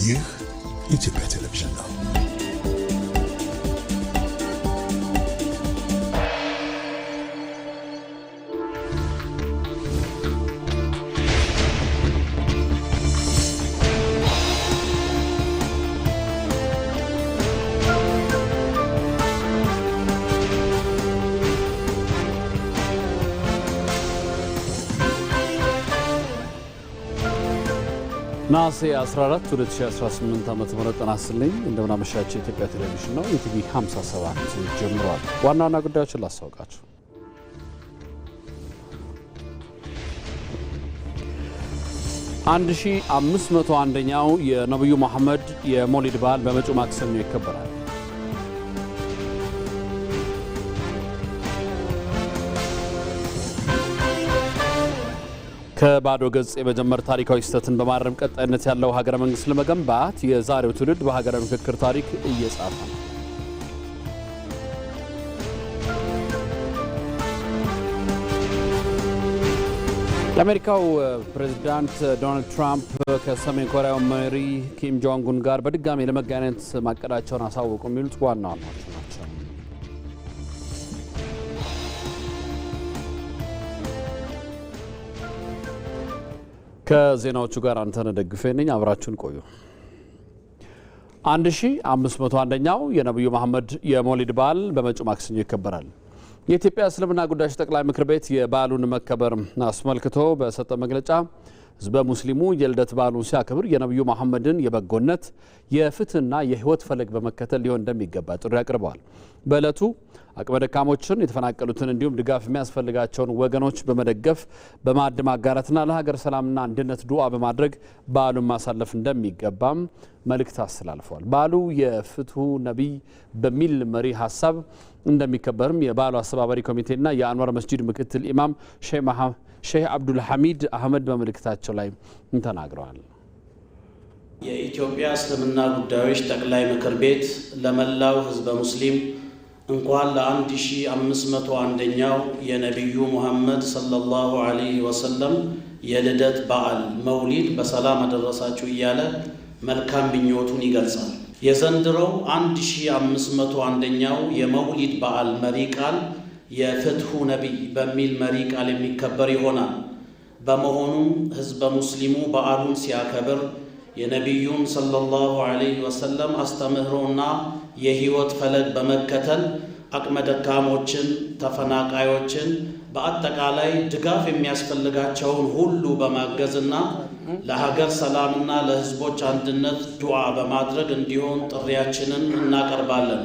ይህ ኢትዮጵያ ቴሌቪዥን ነው። ናሴ 14 2018 ዓመተ ምህረት ተናስልኝ እንደምን አመሻችሁ። የኢትዮጵያ ቴሌቪዥን ነው። ኢቲቪ 57 ጀምሯል። ዋና ዋና ጉዳዮችን ላስታውቃችሁ። 1501ኛው የነብዩ መሐመድ የመውሊድ በዓል በመጪው ማክሰኞ ይከበራል። ከባዶ ገጽ የመጀመር ታሪካዊ ስህተትን በማረም ቀጣይነት ያለው ሀገረ መንግስት ለመገንባት የዛሬው ትውልድ በሀገረ ምክክር ታሪክ እየጻፈ ነው። የአሜሪካው ፕሬዝዳንት ዶናልድ ትራምፕ ከሰሜን ኮሪያው መሪ ኪም ጆንግ ኡን ጋር በድጋሚ ለመገናኘት ማቀዳቸውን አሳወቁ። የሚሉት ዋና ዋናዎቹ ናቸው። ከዜናዎቹ ጋር አንተነህ ደግፌ ነኝ። አብራችሁን ቆዩ። 1501ኛው የነብዩ መሐመድ የመውሊድ በዓል በመጪው ማክሰኞ ይከበራል። የኢትዮጵያ እስልምና ጉዳዮች ጠቅላይ ምክር ቤት የበዓሉን መከበር አስመልክቶ በሰጠ መግለጫ ህዝበ ሙስሊሙ የልደት በዓሉን ሲያከብር የነብዩ መሐመድን የበጎነት የፍትህና የህይወት ፈለግ በመከተል ሊሆን እንደሚገባ ጥሪ አቅርበዋል። በዕለቱ አቅመ ደካሞችን፣ የተፈናቀሉትን እንዲሁም ድጋፍ የሚያስፈልጋቸውን ወገኖች በመደገፍ በማዕድ ማጋራትና ለሀገር ሰላምና አንድነት ዱዓ በማድረግ በዓሉን ማሳለፍ እንደሚገባም መልእክት አስተላልፈዋል። በዓሉ የፍትሁ ነቢይ በሚል መሪ ሀሳብ እንደሚከበርም የበዓሉ አስተባባሪ ኮሚቴና የአንዋር መስጂድ ምክትል ኢማም ሼህ አብዱል ሐሚድ አህመድ በመልእክታቸው ላይ ተናግረዋል። የኢትዮጵያ እስልምና ጉዳዮች ጠቅላይ ምክር ቤት ለመላው ህዝበ ሙስሊም እንኳን ለ1501ኛው የነቢዩ ሙሐመድ ሰለላሁ ዐለይሂ ወሰለም የልደት በዓል መውሊድ በሰላም አደረሳችሁ እያለ መልካም ምኞቱን ይገልጻል። የዘንድሮው 1501ኛው የመውሊድ በዓል መሪ ቃል የፍትሁ ነቢይ በሚል መሪ ቃል የሚከበር ይሆናል። በመሆኑም ህዝበ ሙስሊሙ በዓሉን ሲያከብር የነቢዩን ሰለላሁ ዐለይሂ ወሰለም አስተምህሮና የህይወት ፈለግ በመከተል አቅመ ደካሞችን፣ ተፈናቃዮችን በአጠቃላይ ድጋፍ የሚያስፈልጋቸውን ሁሉ በማገዝና ለሀገር ሰላምና ለህዝቦች አንድነት ዱዓ በማድረግ እንዲሆን ጥሪያችንን እናቀርባለን።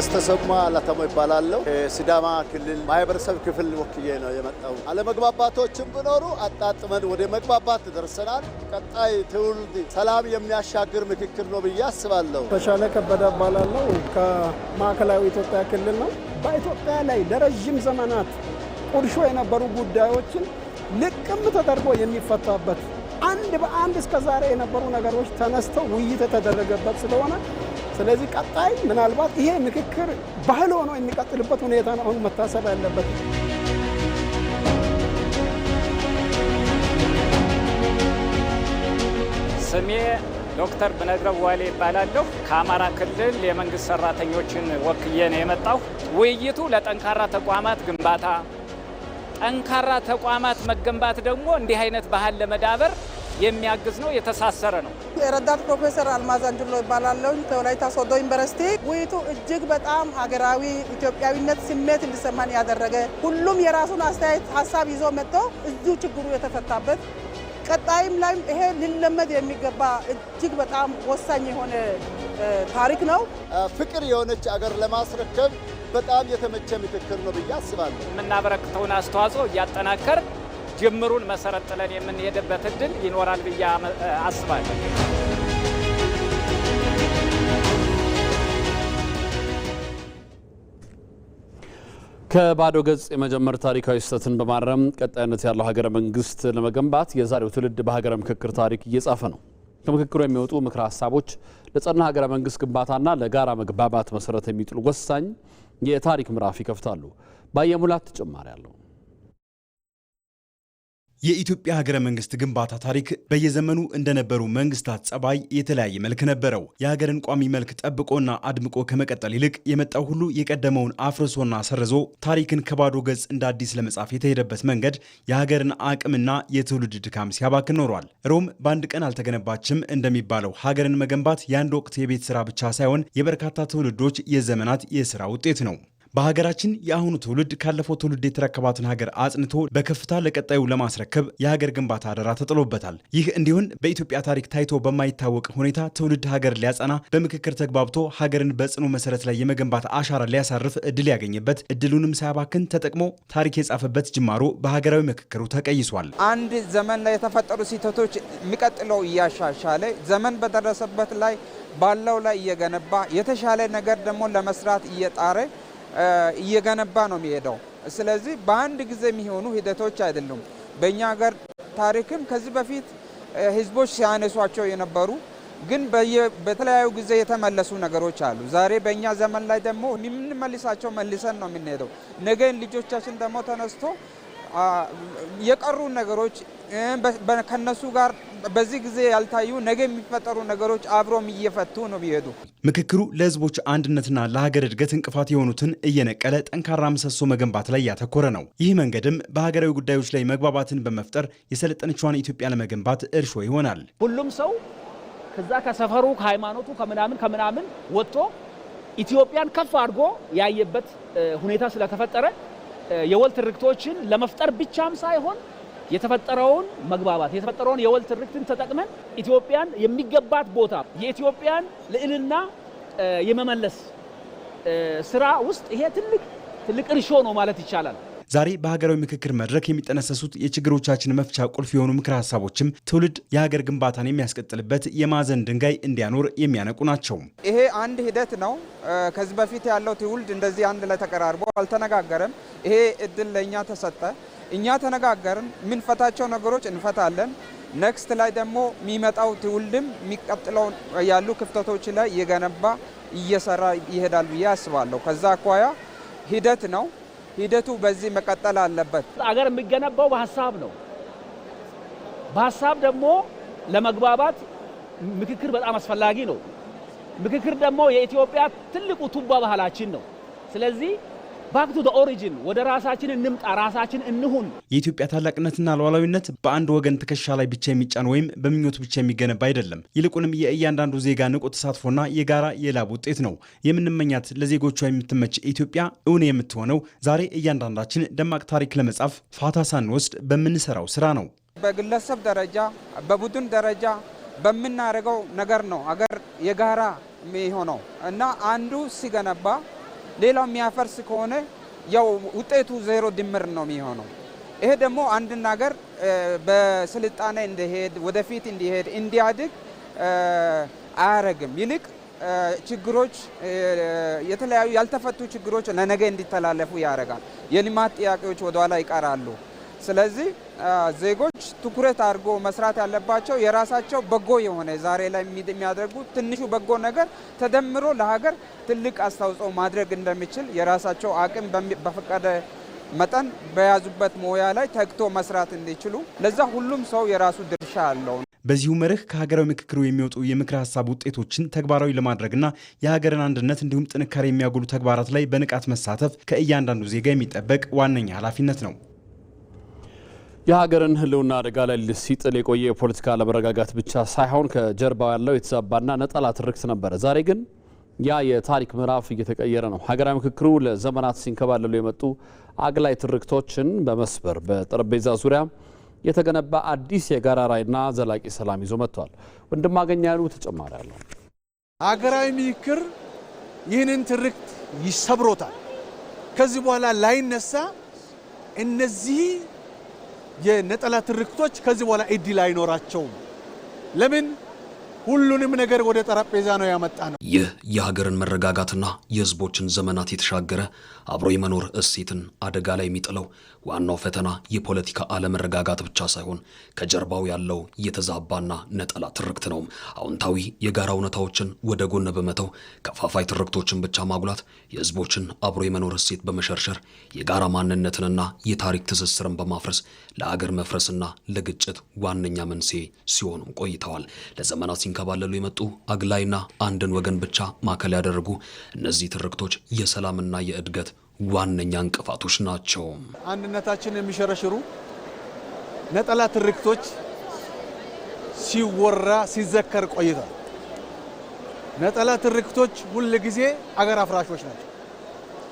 ተሰማ ለተሞ ይባላለሁ። ሲዳማ ክልል ማህበረሰብ ክፍል ወክዬ ነው የመጣው። አለመግባባቶችም ቢኖሩ አጣጥመን ወደ መግባባት ደርሰናል። ቀጣይ ትውልድ ሰላም የሚያሻግር ምክክር ነው ብዬ አስባለሁ። ተሻለ ከበደ እባላለሁ። ከማዕከላዊ ኢትዮጵያ ክልል ነው። በኢትዮጵያ ላይ ለረጅም ዘመናት ቁርሾ የነበሩ ጉዳዮችን ልቅም ተደርጎ የሚፈታበት አንድ በአንድ እስከዛሬ የነበሩ ነገሮች ተነስተው ውይይት የተደረገበት ስለሆነ ስለዚህ ቀጣይ ምናልባት ይሄ ምክክር ባህል ሆኖ የሚቀጥልበት ሁኔታ ነው አሁን መታሰብ ያለበት። ስሜ ዶክተር ብነግረው ዋሌ ይባላለሁ። ከአማራ ክልል የመንግስት ሰራተኞችን ወክዬ ነው የመጣው። ውይይቱ ለጠንካራ ተቋማት ግንባታ፣ ጠንካራ ተቋማት መገንባት ደግሞ እንዲህ አይነት ባህል ለመዳበር የሚያግዝ ነው፣ የተሳሰረ ነው። ረዳት ፕሮፌሰር አልማዝ አንጅሎ ይባላለሁ ከወላይታ ሶዶ ዩኒቨርሲቲ። ውይይቱ እጅግ በጣም ሀገራዊ ኢትዮጵያዊነት ስሜት እንዲሰማን ያደረገ፣ ሁሉም የራሱን አስተያየት ሀሳብ ይዞ መጥቶ እዚሁ ችግሩ የተፈታበት፣ ቀጣይም ላይም ይሄ ሊለመድ የሚገባ እጅግ በጣም ወሳኝ የሆነ ታሪክ ነው። ፍቅር የሆነች አገር ለማስረከብ በጣም የተመቸ ምክክር ነው ብዬ አስባለሁ። የምናበረክተውን አስተዋጽኦ እያጠናከር ጅምሩን መሰረት ጥለን የምንሄድበት እድል ይኖራል ብዬ አስባለሁ። ከባዶ ገጽ የመጀመር ታሪካዊ ስህተትን በማረም ቀጣይነት ያለው ሀገረ መንግስት ለመገንባት የዛሬው ትውልድ በሀገረ ምክክር ታሪክ እየጻፈ ነው። ከምክክሩ የሚወጡ ምክረ ሀሳቦች ለጸና ሀገረ መንግስት ግንባታና ለጋራ መግባባት መሰረት የሚጥሉ ወሳኝ የታሪክ ምዕራፍ ይከፍታሉ። ባየሙላት ተጨማሪ አለው። የኢትዮጵያ ሀገረ መንግስት ግንባታ ታሪክ በየዘመኑ እንደነበሩ መንግስታት ጸባይ የተለያየ መልክ ነበረው። የሀገርን ቋሚ መልክ ጠብቆና አድምቆ ከመቀጠል ይልቅ የመጣው ሁሉ የቀደመውን አፍርሶና ሰርዞ ታሪክን ከባዶ ገጽ እንደ አዲስ ለመጻፍ የተሄደበት መንገድ የሀገርን አቅምና የትውልድ ድካም ሲያባክን ኖሯል። ሮም በአንድ ቀን አልተገነባችም እንደሚባለው ሀገርን መገንባት የአንድ ወቅት የቤት ስራ ብቻ ሳይሆን የበርካታ ትውልዶች የዘመናት የስራ ውጤት ነው። በሀገራችን የአሁኑ ትውልድ ካለፈው ትውልድ የተረከባትን ሀገር አጽንቶ በከፍታ ለቀጣዩ ለማስረከብ የሀገር ግንባታ አደራ ተጥሎበታል። ይህ እንዲሆን በኢትዮጵያ ታሪክ ታይቶ በማይታወቅ ሁኔታ ትውልድ ሀገር ሊያጸና በምክክር ተግባብቶ ሀገርን በጽኑ መሰረት ላይ የመገንባት አሻራ ሊያሳርፍ እድል ያገኘበት እድሉንም ሳያባክን ተጠቅሞ ታሪክ የጻፈበት ጅማሮ በሀገራዊ ምክክሩ ተቀይሷል። አንድ ዘመን ላይ የተፈጠሩ ስህተቶች የሚቀጥለው እያሻሻለ ዘመን በደረሰበት ላይ ባለው ላይ እየገነባ የተሻለ ነገር ደግሞ ለመስራት እየጣረ እየገነባ ነው የሚሄደው። ስለዚህ በአንድ ጊዜ የሚሆኑ ሂደቶች አይደሉም። በእኛ ሀገር ታሪክም ከዚህ በፊት ህዝቦች ሲያነሷቸው የነበሩ ግን በተለያዩ ጊዜ የተመለሱ ነገሮች አሉ። ዛሬ በእኛ ዘመን ላይ ደግሞ የምንመልሳቸው መልሰን ነው የምንሄደው። ነገን ልጆቻችን ደግሞ ተነስቶ የቀሩ ነገሮች ከነሱ ጋር በዚህ ጊዜ ያልታዩ ነገ የሚፈጠሩ ነገሮች አብሮም እየፈቱ ነው የሚሄዱ። ምክክሩ ለህዝቦች አንድነትና ለሀገር እድገት እንቅፋት የሆኑትን እየነቀለ ጠንካራ ምሰሶ መገንባት ላይ ያተኮረ ነው። ይህ መንገድም በሀገራዊ ጉዳዮች ላይ መግባባትን በመፍጠር የሰለጠነችዋን ኢትዮጵያ ለመገንባት እርሾ ይሆናል። ሁሉም ሰው ከዛ ከሰፈሩ ከሃይማኖቱ ከምናምን ወጥቶ ኢትዮጵያን ከፍ አድርጎ ያየበት ሁኔታ ስለተፈጠረ የወል ትርክቶችን ለመፍጠር ብቻም ሳይሆን የተፈጠረውን መግባባት የተፈጠረውን የወል ትርክትን ተጠቅመን ኢትዮጵያን የሚገባት ቦታ የኢትዮጵያን ልዕልና የመመለስ ስራ ውስጥ ይሄ ትልቅ እርሾ ነው ማለት ይቻላል። ዛሬ በሀገራዊ ምክክር መድረክ የሚጠነሰሱት የችግሮቻችን መፍቻ ቁልፍ የሆኑ ምክር ሀሳቦችም ትውልድ የሀገር ግንባታን የሚያስቀጥልበት የማዕዘን ድንጋይ እንዲያኖር የሚያነቁ ናቸው። ይሄ አንድ ሂደት ነው። ከዚህ በፊት ያለው ትውልድ እንደዚህ አንድ ላይ ተቀራርቦ አልተነጋገረም። ይሄ እድል ለእኛ ተሰጠ። እኛ ተነጋገርን፣ የምንፈታቸው ነገሮች እንፈታለን። ኔክስት ላይ ደግሞ የሚመጣው ትውልድም የሚቀጥለው ያሉ ክፍተቶች ላይ እየገነባ እየሰራ ይሄዳል ብዬ አስባለሁ። ከዛ አኳያ ሂደት ነው። ሂደቱ በዚህ መቀጠል አለበት። አገር የሚገነባው በሀሳብ ነው። በሀሳብ ደግሞ ለመግባባት ምክክር በጣም አስፈላጊ ነው። ምክክር ደግሞ የኢትዮጵያ ትልቁ ቱባ ባህላችን ነው። ስለዚህ ባክ ቱ ዘ ኦሪጂን ወደ ራሳችን እንምጣ፣ ራሳችን እንሁን። የኢትዮጵያ ታላቅነትና ሉዓላዊነት በአንድ ወገን ትከሻ ላይ ብቻ የሚጫን ወይም በምኞት ብቻ የሚገነባ አይደለም። ይልቁንም የእያንዳንዱ ዜጋ ንቁ ተሳትፎና የጋራ የላብ ውጤት ነው። የምንመኛት ለዜጎቿ የምትመች ኢትዮጵያ እውን የምትሆነው ዛሬ እያንዳንዳችን ደማቅ ታሪክ ለመጻፍ ፋታ ሳንወስድ በምንሰራው ስራ ነው። በግለሰብ ደረጃ በቡድን ደረጃ በምናደርገው ነገር ነው አገር የጋራ የሚሆነው እና አንዱ ሲገነባ ሌላው የሚያፈርስ ከሆነ ያው ውጤቱ ዜሮ ድምር ነው የሚሆነው። ይሄ ደግሞ አንድ ነገር በስልጣኔ እንዲሄድ ወደፊት እንዲያድግ አያረግም። ይልቅ ችግሮች የተለያዩ ያልተፈቱ ችግሮች ለነገ እንዲተላለፉ ያደርጋል። የልማት ጥያቄዎች ወደኋላ ይቀራሉ። ስለዚህ ዜጎች ትኩረት አድርጎ መስራት ያለባቸው የራሳቸው በጎ የሆነ ዛሬ ላይ የሚያደርጉት ትንሹ በጎ ነገር ተደምሮ ለሀገር ትልቅ አስተዋጽኦ ማድረግ እንደሚችል የራሳቸው አቅም በፈቀደ መጠን በያዙበት ሙያ ላይ ተግቶ መስራት እንዲችሉ ለዛ ሁሉም ሰው የራሱ ድርሻ አለው። በዚሁ መርህ ከሀገራዊ ምክክሩ የሚወጡ የምክር ሀሳብ ውጤቶችን ተግባራዊ ለማድረግና የሀገርን አንድነት እንዲሁም ጥንካሬ የሚያጎሉ ተግባራት ላይ በንቃት መሳተፍ ከእያንዳንዱ ዜጋ የሚጠበቅ ዋነኛ ኃላፊነት ነው። የሀገርን ህልውና አደጋ ላይ ሲጥል የቆየ የፖለቲካ አለመረጋጋት ብቻ ሳይሆን ከጀርባው ያለው የተዛባና ነጠላ ትርክት ነበረ። ዛሬ ግን ያ የታሪክ ምዕራፍ እየተቀየረ ነው። ሀገራዊ ምክክሩ ለዘመናት ሲንከባለሉ የመጡ አግላይ ትርክቶችን በመስበር በጠረጴዛ ዙሪያ የተገነባ አዲስ የጋራ ራዕይና ዘላቂ ሰላም ይዞ መጥቷል። ወንድማገኝ ያሉ ተጨማሪ አለው። ሀገራዊ ምክክር ይህንን ትርክት ይሰብሮታል። ከዚህ በኋላ ላይነሳ እነዚህ የነጠላ ትርክቶች ከዚህ በኋላ እድል አይኖራቸውም። ለምን? ሁሉንም ነገር ወደ ጠረጴዛ ነው ያመጣ ነው። ይህ የሀገርን መረጋጋትና የህዝቦችን ዘመናት የተሻገረ አብሮ የመኖር እሴትን አደጋ ላይ የሚጥለው ዋናው ፈተና የፖለቲካ አለመረጋጋት ብቻ ሳይሆን ከጀርባው ያለው የተዛባና ነጠላ ትርክት ነው። አዎንታዊ የጋራ እውነታዎችን ወደ ጎን በመተው ከፋፋይ ትርክቶችን ብቻ ማጉላት የህዝቦችን አብሮ የመኖር እሴት በመሸርሸር የጋራ ማንነትንና የታሪክ ትስስርን በማፍረስ ለሀገር መፍረስና ለግጭት ዋነኛ መንስኤ ሲሆኑም ቆይተዋል። ለዘመናት ሲንከባለሉ የመጡ አግላይና አንድን ወገን ብቻ ማዕከል ያደረጉ እነዚህ ትርክቶች የሰላምና የእድገት ዋነኛ እንቅፋቶች ናቸው። አንድነታችንን የሚሸረሽሩ ነጠላ ትርክቶች ሲወራ ሲዘከር ቆይቷል። ነጠላ ትርክቶች ሁል ጊዜ አገር አፍራሾች ናቸው።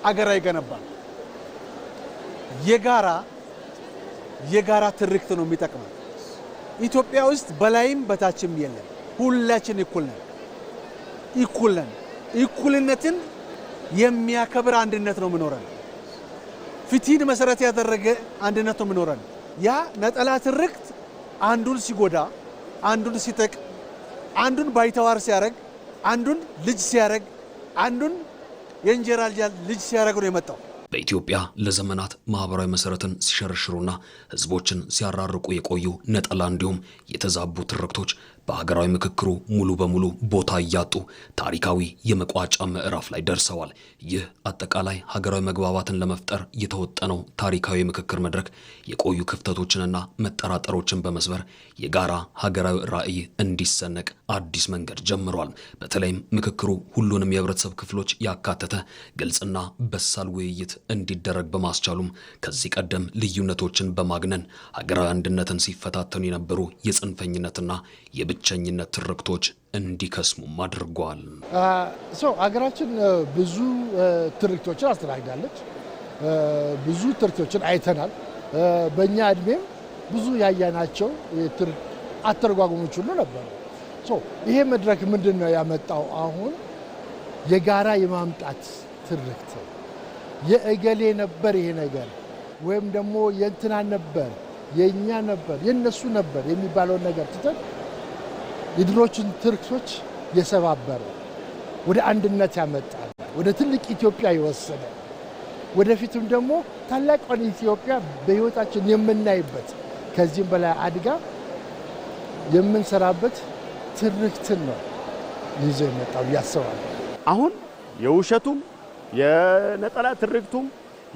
አገር አይገነባም። የጋራ ትርክት ነው የሚጠቅመው። ኢትዮጵያ ውስጥ በላይም በታችም የለም። ሁላችን እኩል ነን። እኩልነትን የሚያከብር አንድነት ነው ምኖረን። ፍትህን መሰረት ያደረገ አንድነት ነው ምኖረን። ያ ነጠላ ትርክት አንዱን ሲጎዳ፣ አንዱን ሲጠቅ፣ አንዱን ባይተዋር ሲያረግ፣ አንዱን ልጅ ሲያረግ፣ አንዱን የእንጀራ ልጅ ሲያረግ ነው የመጣው። በኢትዮጵያ ለዘመናት ማህበራዊ መሰረትን ሲሸርሽሩና ህዝቦችን ሲያራርቁ የቆዩ ነጠላ እንዲሁም የተዛቡ ትርክቶች በሀገራዊ ምክክሩ ሙሉ በሙሉ ቦታ እያጡ ታሪካዊ የመቋጫ ምዕራፍ ላይ ደርሰዋል። ይህ አጠቃላይ ሀገራዊ መግባባትን ለመፍጠር የተወጠነው ታሪካዊ ምክክር መድረክ የቆዩ ክፍተቶችንና መጠራጠሮችን በመስበር የጋራ ሀገራዊ ራዕይ እንዲሰነቅ አዲስ መንገድ ጀምሯል። በተለይም ምክክሩ ሁሉንም የህብረተሰብ ክፍሎች ያካተተ ግልጽና በሳል ውይይት እንዲደረግ በማስቻሉም ከዚህ ቀደም ልዩነቶችን በማግነን ሀገራዊ አንድነትን ሲፈታተኑ የነበሩ የጽንፈኝነትና የብቸኝነት ትርክቶች እንዲከስሙም አድርጓል። ሀገራችን ብዙ ትርክቶችን አስተናግዳለች። ብዙ ትርክቶችን አይተናል። በእኛ እድሜም ብዙ ያያናቸው አተረጓጎሞች ሁሉ ነበሩ። ይሄ መድረክ ምንድን ነው ያመጣው? አሁን የጋራ የማምጣት ትርክት የእገሌ ነበር ይሄ ነገር ወይም ደግሞ የእንትና ነበር የኛ ነበር የነሱ ነበር የሚባለውን ነገር ትተን የድሮችን ትርክቶች የሰባበረ ወደ አንድነት ያመጣል፣ ወደ ትልቅ ኢትዮጵያ ይወሰደ፣ ወደፊትም ደግሞ ታላቋን ኢትዮጵያ በህይወታችን የምናይበት ከዚህም በላይ አድጋ የምንሰራበት ትርክትን ነው ይዞ የመጣው ያስባል። አሁን የውሸቱም የነጠላ ትርክቱም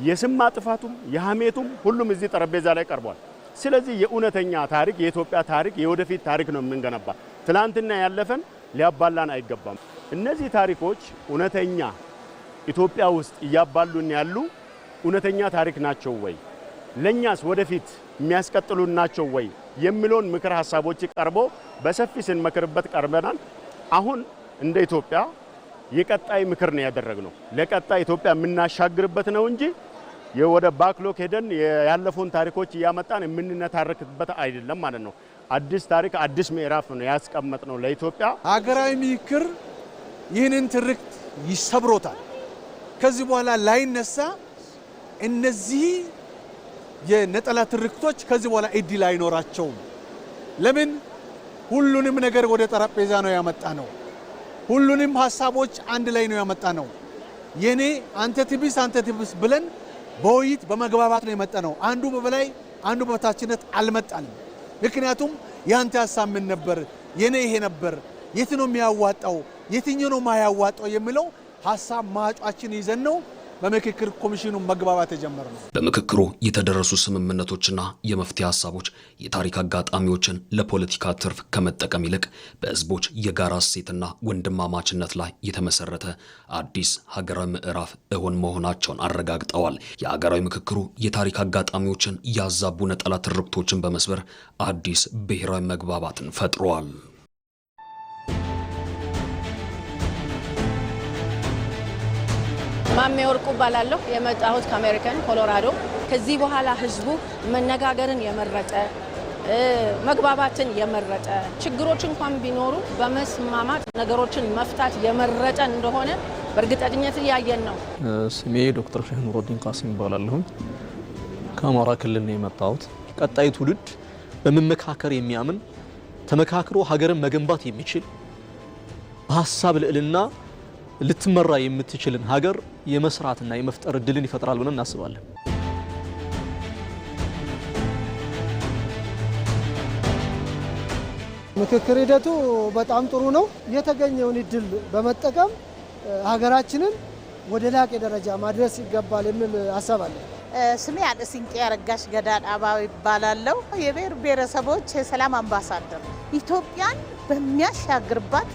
የስም ማጥፋቱም የሐሜቱም ሁሉም እዚህ ጠረጴዛ ላይ ቀርቧል። ስለዚህ የእውነተኛ ታሪክ የኢትዮጵያ ታሪክ የወደፊት ታሪክ ነው የምንገነባ። ትላንትና ያለፈን ሊያባላን አይገባም። እነዚህ ታሪኮች እውነተኛ ኢትዮጵያ ውስጥ እያባሉን ያሉ እውነተኛ ታሪክ ናቸው ወይ? ለኛስ ወደፊት የሚያስቀጥሉን ናቸው ወይ የሚለውን ምክር ሐሳቦች ቀርቦ በሰፊ ስንመክርበት ቀርበናል። አሁን እንደ ኢትዮጵያ የቀጣይ ምክር ነው ያደረግነው። ለቀጣይ ኢትዮጵያ የምናሻግርበት ነው እንጂ የወደ ባክሎክ ሄደን ያለፉን ታሪኮች እያመጣን የምንነታረክበት አይደለም ማለት ነው። አዲስ ታሪክ አዲስ ምዕራፍ ነው ያስቀመጥነው ለኢትዮጵያ። ሀገራዊ ምክክር ይህንን ትርክት ይሰብሮታል። ከዚህ በኋላ ላይነሳ እነዚህ የነጠላ ትርክቶች ከዚህ በኋላ እድል አይኖራቸውም። ለምን? ሁሉንም ነገር ወደ ጠረጴዛ ነው ያመጣ ነው። ሁሉንም ሐሳቦች አንድ ላይ ነው ያመጣ ነው። የኔ አንተ ትብስ ብለን በውይይት በመግባባት ነው የመጣ ነው። አንዱ በበላይ አንዱ በታችነት አልመጣንም። ምክንያቱም ያንተ ሐሳብ ምን ነበር፣ የኔ ይሄ ነበር፣ የት ነው የሚያዋጣው፣ የትኛው ነው ማያዋጣው የሚለው ሐሳብ ማጫችን ይዘን ነው በምክክር ኮሚሽኑ መግባባት የጀመረው። በምክክሩ የተደረሱ ስምምነቶችና የመፍትሄ ሐሳቦች የታሪክ አጋጣሚዎችን ለፖለቲካ ትርፍ ከመጠቀም ይልቅ በህዝቦች የጋራ እሴትና ወንድማማችነት ላይ የተመሰረተ አዲስ ሀገራዊ ምዕራፍ እውን መሆናቸውን አረጋግጠዋል። የሀገራዊ ምክክሩ የታሪክ አጋጣሚዎችን ያዛቡ ነጠላ ትርክቶችን በመስበር አዲስ ብሔራዊ መግባባትን ፈጥሯል። ማሜ ወርቁ ባላለሁ የመጣሁት ከአሜሪካን ኮሎራዶ። ከዚህ በኋላ ህዝቡ መነጋገርን የመረጠ መግባባትን የመረጠ ችግሮች እንኳን ቢኖሩ በመስማማት ነገሮችን መፍታት የመረጠ እንደሆነ በእርግጠኝነት ያየን ነው። ስሜ ዶክተር ሼህ ኑረዲን ቃሲም ባላለሁ ከአማራ ክልል ነው የመጣሁት። ቀጣይ ትውልድ በመመካከር የሚያምን ተመካክሮ ሀገርን መገንባት የሚችል በሐሳብ ልዕልና ልትመራ የምትችልን ሀገር የመስራትና የመፍጠር እድልን ይፈጥራል ብለን እናስባለን። ምክክር ሂደቱ በጣም ጥሩ ነው። የተገኘውን እድል በመጠቀም ሀገራችንን ወደ ላቀ ደረጃ ማድረስ ይገባል የሚል ሐሳብ አለ። ስሜ አደሲንቄ አረጋሽ ገዳን አባው ይባላል። የብሔር ብሔረሰቦች የሰላም አምባሳደር ኢትዮጵያን በሚያሻግርባት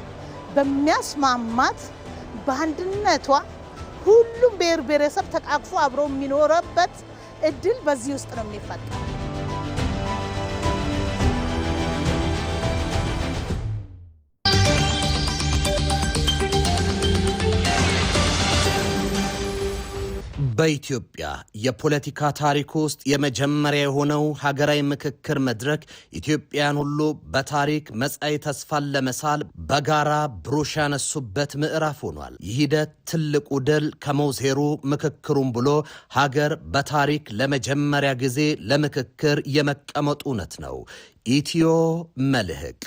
በሚያስማማት በአንድነቷ ሁሉም ብሔር ብሔረሰብ ተቃቅፎ አብሮ የሚኖርበት እድል በዚህ ውስጥ ነው የሚፈጠረው። በኢትዮጵያ የፖለቲካ ታሪክ ውስጥ የመጀመሪያ የሆነው ሀገራዊ ምክክር መድረክ ኢትዮጵያን ሁሉ በታሪክ መጻኢ ተስፋን ለመሳል በጋራ ብሩሽ ያነሱበት ምዕራፍ ሆኗል። ይህ ሂደት ትልቁ ድል ከመውዜሩ ምክክሩን ብሎ ሀገር በታሪክ ለመጀመሪያ ጊዜ ለምክክር የመቀመጡ እውነት ነው። ኢትዮ መልህቅ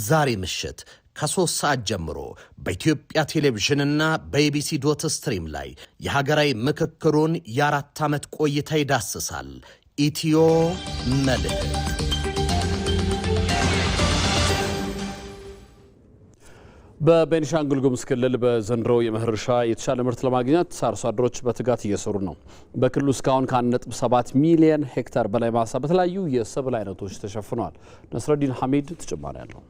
ዛሬ ምሽት ከ3 ሰዓት ጀምሮ በኢትዮጵያ ቴሌቪዥንና በኢቢሲ ዶት ስትሪም ላይ የሀገራዊ ምክክሩን የ4 ዓመት ቆይታ ይዳስሳል። ኢትዮ መልህቅ። በቤኒሻንጉል ጉሙዝ ክልል በዘንድሮ የመኸር እርሻ የተሻለ ምርት ለማግኘት አርሶ አደሮች በትጋት እየሰሩ ነው። በክልሉ እስካሁን ከ1.7 ሚሊዮን ሄክታር በላይ ማሳ በተለያዩ የሰብል አይነቶች ተሸፍኗል። ነስረዲን ሐሚድ ተጨማሪ አለው።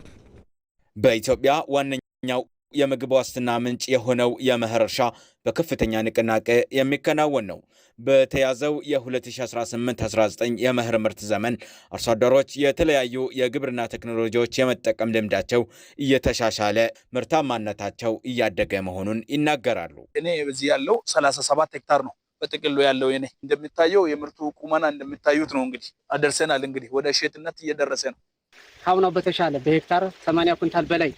በኢትዮጵያ ዋነኛው የምግብ ዋስትና ምንጭ የሆነው የመኸር እርሻ በከፍተኛ ንቅናቄ የሚከናወን ነው። በተያዘው የ2018-19 የመኸር ምርት ዘመን አርሶ አደሮች የተለያዩ የግብርና ቴክኖሎጂዎች የመጠቀም ልምዳቸው እየተሻሻለ ምርታማነታቸው እያደገ መሆኑን ይናገራሉ። እኔ በዚህ ያለው 37 ሄክታር ነው በጥቅሉ ያለው። እኔ እንደምታየው የምርቱ ቁመና እንደምታዩት ነው። እንግዲህ አደርሰናል። እንግዲህ ወደ እሸትነት እየደረሰ ነው። ካሁናው በተሻለ በሄክታር 80 ኩንታል በላይ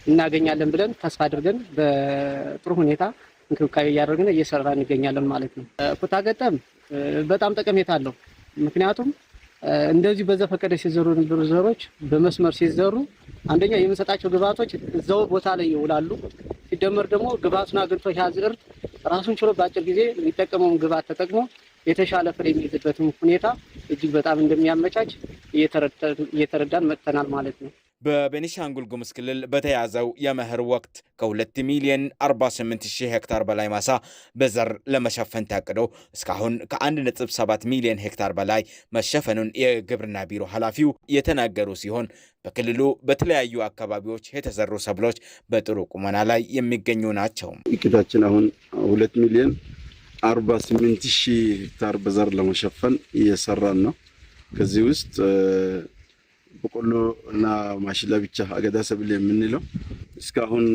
እናገኛለን ብለን ተስፋ አድርገን በጥሩ ሁኔታ እንክብካቤ እያደረግን እየሰራን እንገኛለን ማለት ነው። ኩታ ገጠም በጣም ጠቀሜታ አለው። ምክንያቱም እንደዚህ በዘፈቀደ ሲዘሩ የነበሩ ዘሮች በመስመር ሲዘሩ አንደኛ የምንሰጣቸው ግብዓቶች እዛው ቦታ ላይ ይውላሉ። ሲደመር ደግሞ ግብዓቱን አግኝቶ ያዝርት ራሱን ችሎ በአጭር ጊዜ የሚጠቀመውን ግብዓት ተጠቅሞ የተሻለ ፍሬ የሚይዝበትን ሁኔታ እጅግ በጣም እንደሚያመቻች እየተረዳን መጥተናል ማለት ነው። በቤኒሻንጉል ጉሙዝ ክልል በተያዘው የመኸር ወቅት ከ2 ሚሊዮን 48 ሺህ ሄክታር በላይ ማሳ በዘር ለመሸፈን ታቅዶ እስካሁን ከ1.7 ሚሊዮን ሄክታር በላይ መሸፈኑን የግብርና ቢሮ ኃላፊው የተናገሩ ሲሆን በክልሉ በተለያዩ አካባቢዎች የተዘሩ ሰብሎች በጥሩ ቁመና ላይ የሚገኙ ናቸው። እቅዳችን አሁን 2 ሚሊዮን 48 ሺህ ሄክታር በዘር ለመሸፈን እየሰራን ነው። ከዚህ ውስጥ በቆሎ እና ማሽላ ብቻ አገዳ ሰብል የምንለው እስካሁን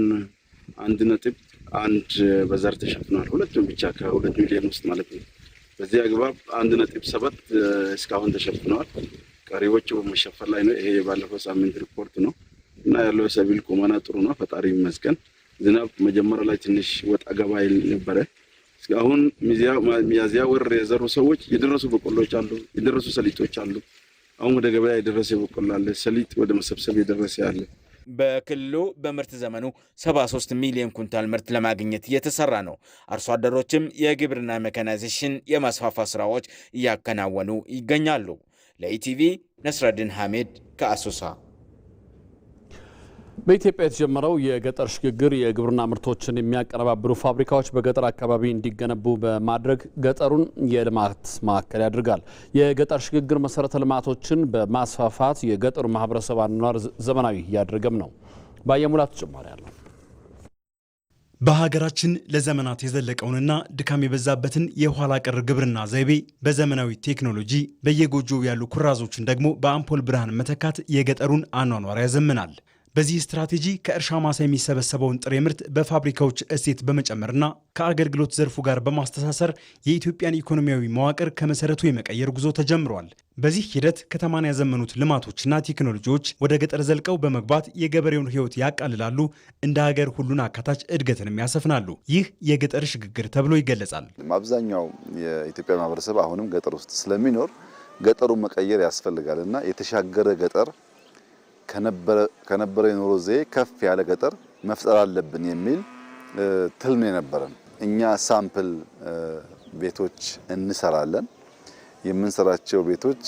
1.1 በዘር ተሸፍኗል። ሁለቱም ብቻ ከ2 ሚሊዮን ውስጥ ማለት ነው። በዚህ አግባብ 1.7 እስካሁን ተሸፍነዋል። ቀሪዎቹ በመሸፈን ላይ ነው። ይሄ የባለፈው ሳምንት ሪፖርት ነው እና ያለው ሰብል ቁመና ጥሩ ነው። ፈጣሪ ይመስገን። ዝናብ መጀመሪያ ላይ ትንሽ ወጣ ገባ ይል ነበረ። እስካሁን ሚያዝያ ወር የዘሩ ሰዎች የደረሱ በቆሎች አሉ፣ የደረሱ ሰሊጦች አሉ። አሁን ወደ ገበያ የደረሰ በቆሎ አለ፣ ሰሊጥ ወደ መሰብሰብ የደረሰ ያለ። በክልሉ በምርት ዘመኑ 73 ሚሊዮን ኩንታል ምርት ለማግኘት እየተሰራ ነው። አርሶ አደሮችም የግብርና ሜካናይዜሽን የማስፋፋት ስራዎች እያከናወኑ ይገኛሉ። ለኢቲቪ ነስረዲን ሐሚድ ከአሶሳ። በኢትዮጵያ የተጀመረው የገጠር ሽግግር የግብርና ምርቶችን የሚያቀነባብሩ ፋብሪካዎች በገጠር አካባቢ እንዲገነቡ በማድረግ ገጠሩን የልማት ማዕከል ያደርጋል። የገጠር ሽግግር መሰረተ ልማቶችን በማስፋፋት የገጠሩ ማህበረሰብ አኗኗር ዘመናዊ እያደረገም ነው። ባየሙላት ተጨማሪ አለው። በሀገራችን ለዘመናት የዘለቀውንና ድካም የበዛበትን የኋላ ቀር ግብርና ዘይቤ በዘመናዊ ቴክኖሎጂ በየጎጆው ያሉ ኩራዞችን ደግሞ በአምፖል ብርሃን መተካት የገጠሩን አኗኗር ያዘምናል። በዚህ ስትራቴጂ ከእርሻ ማሳ የሚሰበሰበውን ጥሬ ምርት በፋብሪካዎች እሴት በመጨመርና ከአገልግሎት ዘርፉ ጋር በማስተሳሰር የኢትዮጵያን ኢኮኖሚያዊ መዋቅር ከመሰረቱ የመቀየር ጉዞ ተጀምሯል። በዚህ ሂደት ከተማን ያዘመኑት ልማቶችና ቴክኖሎጂዎች ወደ ገጠር ዘልቀው በመግባት የገበሬውን ሕይወት ያቃልላሉ፣ እንደ ሀገር ሁሉን አካታች እድገትንም ያሰፍናሉ። ይህ የገጠር ሽግግር ተብሎ ይገለጻል። አብዛኛው የኢትዮጵያ ማህበረሰብ አሁንም ገጠር ውስጥ ስለሚኖር ገጠሩን መቀየር ያስፈልጋልና የተሻገረ ገጠር ከነበረ የኑሮ ዘዬ ከፍ ያለ ገጠር መፍጠር አለብን የሚል ትልም የነበረን። እኛ ሳምፕል ቤቶች እንሰራለን። የምንሰራቸው ቤቶች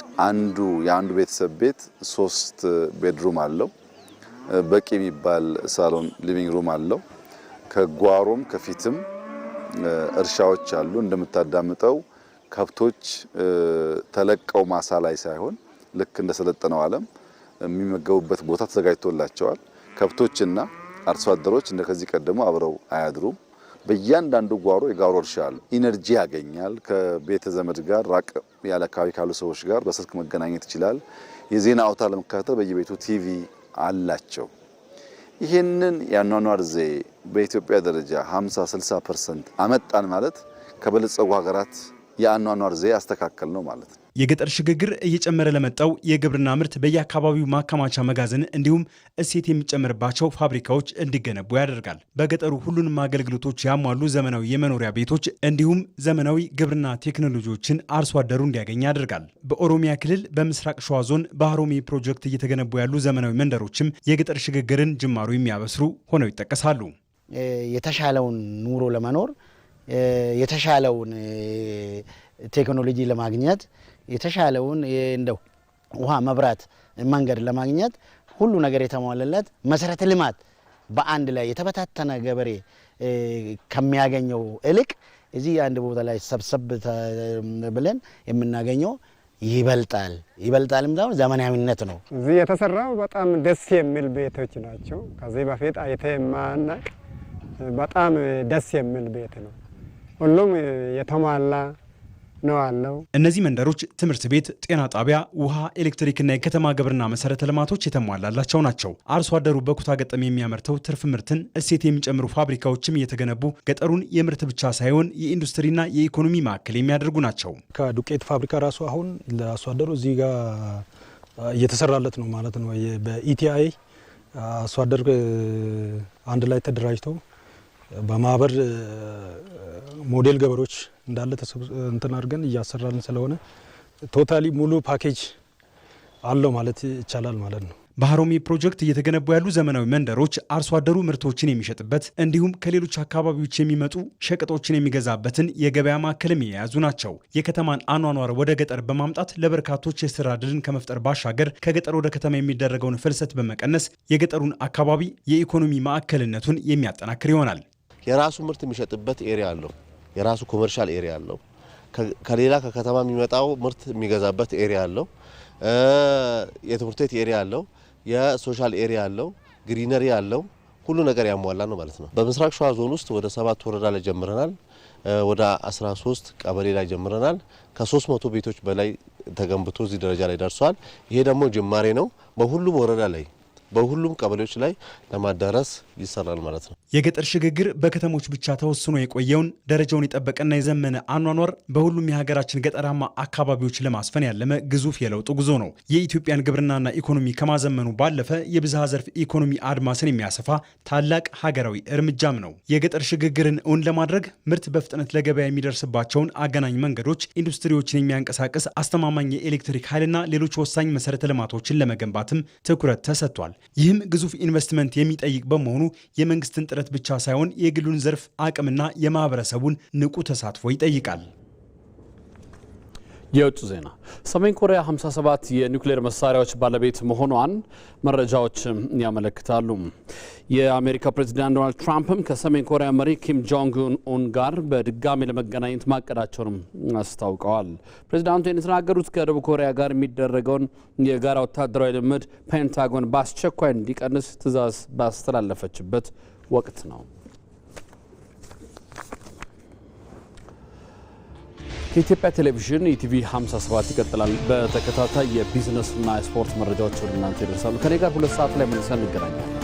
የአንዱ ቤተሰብ ቤት 3 ቤድሩም አለው። በቂ የሚባል ሳሎን ሊቪንግ ሩም አለው። ከጓሮም ከፊትም እርሻዎች አሉ። እንደምታዳምጠው ከብቶች ተለቀው ማሳ ላይ ሳይሆን ልክ እንደሰለጠነው ዓለም የሚመገቡበት ቦታ ተዘጋጅቶላቸዋል። ከብቶችና አርሶ አደሮች እንደከዚህ ቀደሙ አብረው አያድሩም። በእያንዳንዱ ጓሮ የጓሮ እርሻ አለ። ኢነርጂ ያገኛል። ከቤተ ዘመድ ጋር ራቅ ያለ አካባቢ ካሉ ሰዎች ጋር በስልክ መገናኘት ይችላል። የዜና አውታር ለመከታተል በየቤቱ ቲቪ አላቸው። ይህንን የአኗኗር ዘዬ በኢትዮጵያ ደረጃ 50-60% አመጣን ማለት ከበለጸጉ ሀገራት የአኗኗር ዘዬ አስተካከል ነው ማለት ነው። የገጠር ሽግግር እየጨመረ ለመጣው የግብርና ምርት በየአካባቢው ማከማቻ መጋዘን እንዲሁም እሴት የሚጨመርባቸው ፋብሪካዎች እንዲገነቡ ያደርጋል። በገጠሩ ሁሉንም አገልግሎቶች ያሟሉ ዘመናዊ የመኖሪያ ቤቶች እንዲሁም ዘመናዊ ግብርና ቴክኖሎጂዎችን አርሶ አደሩ እንዲያገኝ ያደርጋል። በኦሮሚያ ክልል በምስራቅ ሸዋ ዞን በሀሮሜ ፕሮጀክት እየተገነቡ ያሉ ዘመናዊ መንደሮችም የገጠር ሽግግርን ጅማሩ የሚያበስሩ ሆነው ይጠቀሳሉ። የተሻለውን ኑሮ ለመኖር የተሻለውን ቴክኖሎጂ ለማግኘት የተሻለውን እንደው ውሃ፣ መብራት፣ መንገድ ለማግኘት ሁሉ ነገር የተሟላለት መሰረተ ልማት በአንድ ላይ የተበታተነ ገበሬ ከሚያገኘው እልቅ እዚህ አንድ ቦታ ላይ ሰብሰብ ብለን የምናገኘው ይበልጣልም ደግሞ ዘመናዊነት ነው። እዚህ የተሰራው በጣም ደስ የሚል ቤቶች ናቸው። ከዚህ በፊት አይተህ የማናውቅ በጣም ደስ የሚል ቤት ነው። ሁሉም የተሟላ ነው አለው። እነዚህ መንደሮች ትምህርት ቤት፣ ጤና ጣቢያ፣ ውሃ፣ ኤሌክትሪክና የከተማ ግብርና መሰረተ ልማቶች የተሟላላቸው ናቸው። አርሶ አደሩ በኩታ ገጠም የሚያመርተው ትርፍ ምርትን እሴት የሚጨምሩ ፋብሪካዎችም እየተገነቡ ገጠሩን የምርት ብቻ ሳይሆን የኢንዱስትሪና የኢኮኖሚ ማዕከል የሚያደርጉ ናቸው። ከዱቄት ፋብሪካ ራሱ አሁን ለአርሶ አደሩ እዚህ ጋር እየተሰራለት ነው ማለት ነው። በኢቲአይ አርሶ አደር አንድ ላይ ተደራጅተው በማህበር ሞዴል ገበሮች እንዳለ እንትን አድርገን እያሰራን ስለሆነ ቶታሊ ሙሉ ፓኬጅ አለው ማለት ይቻላል ማለት ነው። በሀሮሜ ፕሮጀክት እየተገነቡ ያሉ ዘመናዊ መንደሮች አርሶ አደሩ ምርቶችን የሚሸጥበት እንዲሁም ከሌሎች አካባቢዎች የሚመጡ ሸቀጦችን የሚገዛበትን የገበያ ማዕከልም የያዙ ናቸው። የከተማን አኗኗር ወደ ገጠር በማምጣት ለበርካቶች የስራ ዕድልን ከመፍጠር ባሻገር ከገጠር ወደ ከተማ የሚደረገውን ፍልሰት በመቀነስ የገጠሩን አካባቢ የኢኮኖሚ ማዕከልነቱን የሚያጠናክር ይሆናል። የራሱ ምርት የሚሸጥበት ኤሪያ አለው። የራሱ ኮመርሻል ኤሪያ አለው። ከሌላ ከከተማ የሚመጣው ምርት የሚገዛበት ኤሪያ አለው። የትምህርት ቤት ኤሪያ አለው። የሶሻል ኤሪያ አለው። ግሪነሪ አለው። ሁሉ ነገር ያሟላ ነው ማለት ነው። በምስራቅ ሸዋ ዞን ውስጥ ወደ 7 ወረዳ ላይ ጀምረናል። ወደ 13 ቀበሌ ላይ ጀምረናል። ከ300 ቤቶች በላይ ተገንብቶ እዚህ ደረጃ ላይ ደርሷል። ይሄ ደግሞ ጅማሬ ነው። በሁሉም ወረዳ ላይ በሁሉም ቀበሌዎች ላይ ለማዳረስ ይሰራል ማለት ነው። የገጠር ሽግግር በከተሞች ብቻ ተወስኖ የቆየውን ደረጃውን የጠበቀና የዘመነ አኗኗር በሁሉም የሀገራችን ገጠራማ አካባቢዎች ለማስፈን ያለመ ግዙፍ የለውጥ ጉዞ ነው። የኢትዮጵያን ግብርናና ኢኮኖሚ ከማዘመኑ ባለፈ የብዝሃ ዘርፍ ኢኮኖሚ አድማስን የሚያሰፋ ታላቅ ሀገራዊ እርምጃም ነው። የገጠር ሽግግርን እውን ለማድረግ ምርት በፍጥነት ለገበያ የሚደርስባቸውን አገናኝ መንገዶች፣ ኢንዱስትሪዎችን የሚያንቀሳቅስ አስተማማኝ የኤሌክትሪክ ኃይልና ሌሎች ወሳኝ መሰረተ ልማቶችን ለመገንባትም ትኩረት ተሰጥቷል። ይህም ግዙፍ ኢንቨስትመንት የሚጠይቅ በመሆኑ የመንግስትን ጥረት ብቻ ሳይሆን የግሉን ዘርፍ አቅምና የማህበረሰቡን ንቁ ተሳትፎ ይጠይቃል። የውጭ ዜና። ሰሜን ኮሪያ 57 የኒውክሌር መሳሪያዎች ባለቤት መሆኗን መረጃዎች ያመለክታሉ። የአሜሪካ ፕሬዝዳንት ዶናልድ ትራምፕም ከሰሜን ኮሪያ መሪ ኪም ጆንግ ኡን ጋር በድጋሚ ለመገናኘት ማቀዳቸውንም አስታውቀዋል። ፕሬዝዳንቱ የተናገሩት ከደቡብ ኮሪያ ጋር የሚደረገውን የጋራ ወታደራዊ ልምምድ ፔንታጎን በአስቸኳይ እንዲቀንስ ትዕዛዝ ባስተላለፈችበት ወቅት ነው። ከኢትዮጵያ ቴሌቪዥን ኢቲቪ 57 ይቀጥላል። በተከታታይ የቢዝነስና የስፖርት መረጃዎች ወደ እናንተ ይደርሳሉ። ከኔ ጋር 2 ሰዓት ላይ መልሰን እንገናኛለን።